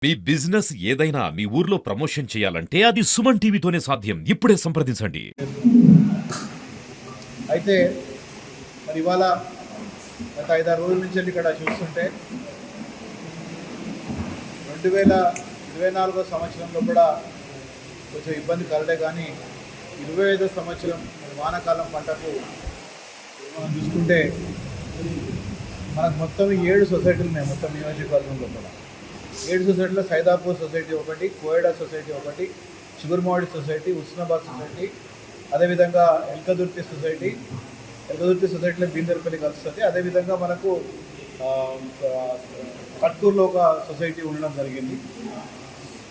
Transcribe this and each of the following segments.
మీ business ఏదైనా మీ ఊర్లో promotion చేయాలంటే అది సుమన్ టీవీతోనే సాధ్యం. ఇప్పుడే సంప్రదించండి. అయితే మరి ఇవాళ గత 5-6 రోజుల నుంచి ఇక్కడ చూస్తుంటే 2024 సంవత్సరంలో కూడా కొంచెం ఇబ్బంది కలడే, కానీ 25వ సంవత్సరం వానాకాలం పంటకు మనం చూసుకుంటే మనకు మొత్తం 7 సొసైటీలు ఉన్నాయి. మొత్తం నియోజకవర్గంలో కూడా 7 సొసైటీలో సైదాపూర్ సొసైటీ ఒకటి, కోయడా సొసైటీ ఒకటి, చిగురుమాడి సొసైటీ, ఉస్నాబాద్ సొసైటీ, అదేవిధంగా ఎల్కదుర్తి సొసైటీలో బీందర్పల్లి కలుస్తుంది. అదేవిధంగా మనకు కట్టూరులో ఒక సొసైటీ ఉండడం జరిగింది.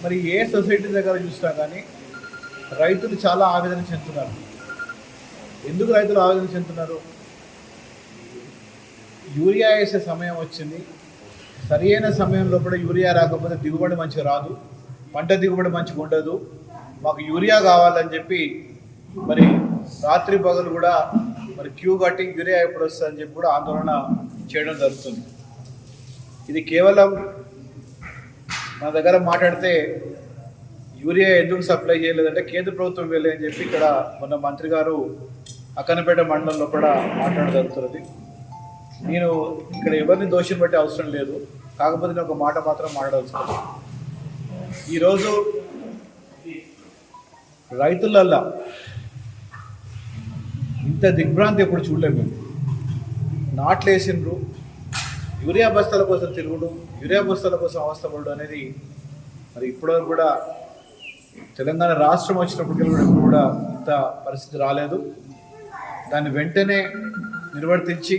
మరి ఏ సొసైటీ దగ్గర చూసినా కానీ రైతులు చాలా ఆవేదన చెందుతున్నారు. ఎందుకు రైతులు ఆవేదన చెందుతున్నారు? యూరియా వేసే సమయం వచ్చింది, సరైన సమయంలో కూడా యూరియా రాకపోతే దిగుబడి మంచిగా రాదు, పంట దిగుబడి మంచిగా ఉండదు, మాకు యూరియా కావాలని చెప్పి మరి రాత్రి పగలు కూడా మరి క్యూ కట్టి యూరియా ఎప్పుడు వస్తుందని చెప్పి కూడా ఆందోళన చేయడం జరుగుతుంది. ఇది కేవలం మన దగ్గర మాట్లాడితే యూరియా ఎందుకు సప్లై చేయలేదంటే కేంద్ర ప్రభుత్వం వెళ్ళని చెప్పి ఇక్కడ మొన్న మంత్రి గారు అక్కనపేట మండలంలో కూడా మాట్లాడడం జరుగుతున్నది. నేను ఇక్కడ ఎవరిని దోషిని బట్టి అవసరం లేదు, కాకపోతే నేను ఒక మాట మాత్రం మాట్లాడాల్సింది. ఈరోజు రైతులల్లా ఇంత దిగ్భ్రాంతి ఎప్పుడు చూడలేము. నాట్లు వేసిండ్రు, యూరియా బస్తాల కోసం తిరుగుడు, యూరియా బస్తాల కోసం అవస్థపడు అనేది మరి ఇప్పటివరకు కూడా తెలంగాణ రాష్ట్రం వచ్చినప్పటికీ కూడా ఎప్పుడు కూడా ఇంత పరిస్థితి రాలేదు. దాన్ని వెంటనే నిర్వర్తించి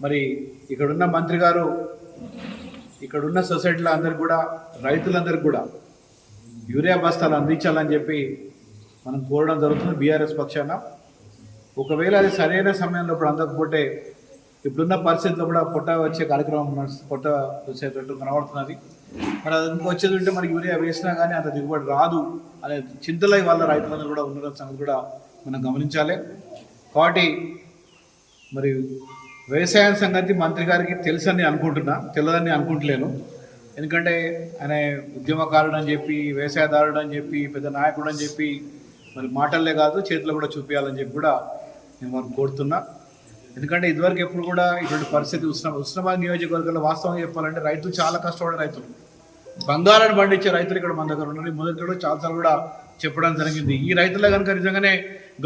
మరి ఇక్కడున్న మంత్రి గారు ఇక్కడున్న సొసైటీలో అందరికి కూడా రైతులందరికీ కూడా యూరియా బస్తాలు అందించాలని చెప్పి మనం కోరడం జరుగుతుంది బీఆర్ఎస్ పక్షాన. ఒకవేళ అది సరైన సమయంలో ఇప్పుడు అందకపోతే ఇప్పుడున్న పరిస్థితుల్లో కూడా పొట్ట వచ్చే కార్యక్రమం పొట్ట వచ్చేటట్టు కనబడుతున్నది. మరి అది ఇంకా వచ్చేది ఉంటే మరి యూరియా వేసినా కానీ అంత దిగుబడి రాదు అనే చింతలో వాళ్ళ రైతులందరూ కూడా ఉన్న సంగతి కూడా మనం గమనించాలి. కాబట్టి మరి వ్యవసాయం సంగతి మంత్రి గారికి తెలుసని అనుకుంటున్నా, తెలియదని అనుకుంటలేను. ఎందుకంటే ఆయన ఉద్యమకారుడు అని చెప్పి, వ్యవసాయదారుడు అని చెప్పి, పెద్ద నాయకుడు అని చెప్పి మరి మాటల్లే కాదు చేతిలో కూడా చూపించాలని చెప్పి కూడా నేను వారిని కోరుతున్నా. ఎందుకంటే ఇదివరకు ఎప్పుడు కూడా ఇటువంటి పరిస్థితి ఉస్నాబాద్ నియోజకవర్గంలో వాస్తవంగా చెప్పాలంటే రైతులు చాలా కష్టపడే రైతులు, బంగారాన్ని పండించే రైతులు ఇక్కడ మన దగ్గర ఉన్నారు. మొదటి కూడా చాలాసార్లు కూడా చెప్పడం జరిగింది. ఈ రైతులే కనుక నిజంగానే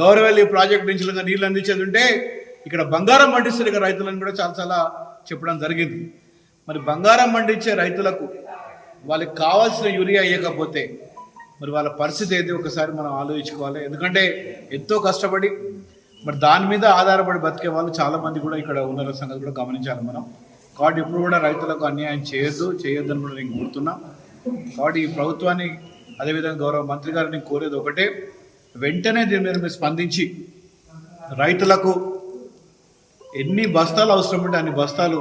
గౌరవెల్లి ప్రాజెక్ట్ నుంచి నీళ్ళు అందించేది ఉంటే ఇక్కడ బంగారం పండిస్తారు ఇక్కడ రైతులను కూడా చాలా చెప్పడం జరిగింది. మరి బంగారం పండించే రైతులకు వాళ్ళకి కావాల్సిన యూరియా ఇవ్వకపోతే మరి వాళ్ళ పరిస్థితి ఏది ఒకసారి మనం ఆలోచించుకోవాలి. ఎందుకంటే ఎంతో కష్టపడి మరి దాని మీద ఆధారపడి బతికే వాళ్ళు చాలామంది కూడా ఇక్కడ ఉన్న సంగతి కూడా గమనించాలి మనం. కాబట్టి ఇప్పుడు కూడా రైతులకు అన్యాయం చేయొద్దని కూడా నేను కోరుతున్నా. కాబట్టి ఈ ప్రభుత్వాన్ని అదేవిధంగా గౌరవ మంత్రి గారిని కోరేది ఒకటే, వెంటనే దీని మీద మీరు స్పందించి రైతులకు ఎన్ని బస్తాలు అవసరం ఉంటే అన్ని బస్తాలు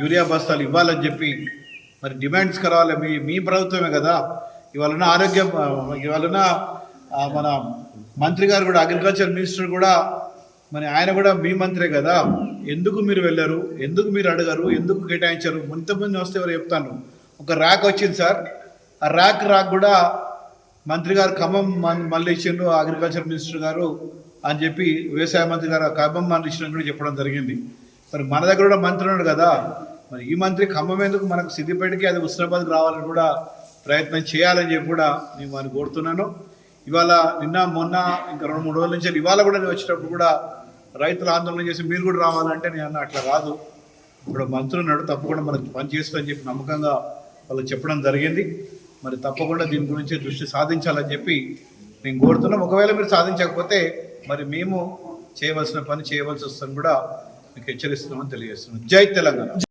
యూరియా బస్తాలు ఇవ్వాలని చెప్పి మరి డిమాండ్స్ కరావాలి. మీ ప్రభుత్వమే కదా. ఇవాళ ఆరోగ్యం, ఇవాళ మన మంత్రి గారు కూడా అగ్రికల్చర్ మినిస్టర్ కూడా మరి ఆయన కూడా మీ మంత్రే కదా. ఎందుకు మీరు వెళ్ళారు, ఎందుకు మీరు అడగరు, ఎందుకు కేటాయించారు? ఇంతమంది వస్తే ఎవరు చెప్తాను. ఒక ర్యాక్ వచ్చింది సార్, ఆ ర్యాక్ కూడా మంత్రి గారు ఖమ్మం మళ్ళీ ఇచ్చిండ్రు, అగ్రికల్చర్ మినిస్టర్ గారు అని చెప్పి వ్యవసాయ మంత్రి గారు ఖమ్మం మళ్ళీ ఇచ్చిన కూడా చెప్పడం జరిగింది. మరి మన దగ్గర కూడా మంత్రి ఉన్నాడు కదా, మరి ఈ మంత్రి ఖమ్మం ఎందుకు, మనకు సిద్దిపేటకి అది ఉస్నాబాద్కి రావాలని కూడా ప్రయత్నం చేయాలని చెప్పి కూడా నేను వారిని కోరుతున్నాను. ఇవాళ నిన్న మొన్న ఇంకా 2-3 రోజుల నుంచి ఇవాళ కూడా నేను వచ్చేటప్పుడు కూడా రైతులు ఆందోళన చేసి మీరు కూడా రావాలంటే నేను అన్న అట్లా రాదు, ఇప్పుడు మంత్రి ఉన్నాడు, తప్పకుండా మనకు పని చేస్తారని చెప్పి నమ్మకంగా వాళ్ళు చెప్పడం జరిగింది. మరి తప్పకుండా దీని గురించి దృష్టి సాధించాలని చెప్పి నేను కోరుతున్నాం. ఒకవేళ మీరు సాధించకపోతే మరి మేము చేయవలసిన పని చేయవలసి వస్తుందని కూడా మీకు హెచ్చరిస్తున్నామని తెలియజేస్తున్నాం. జై తెలంగాణ.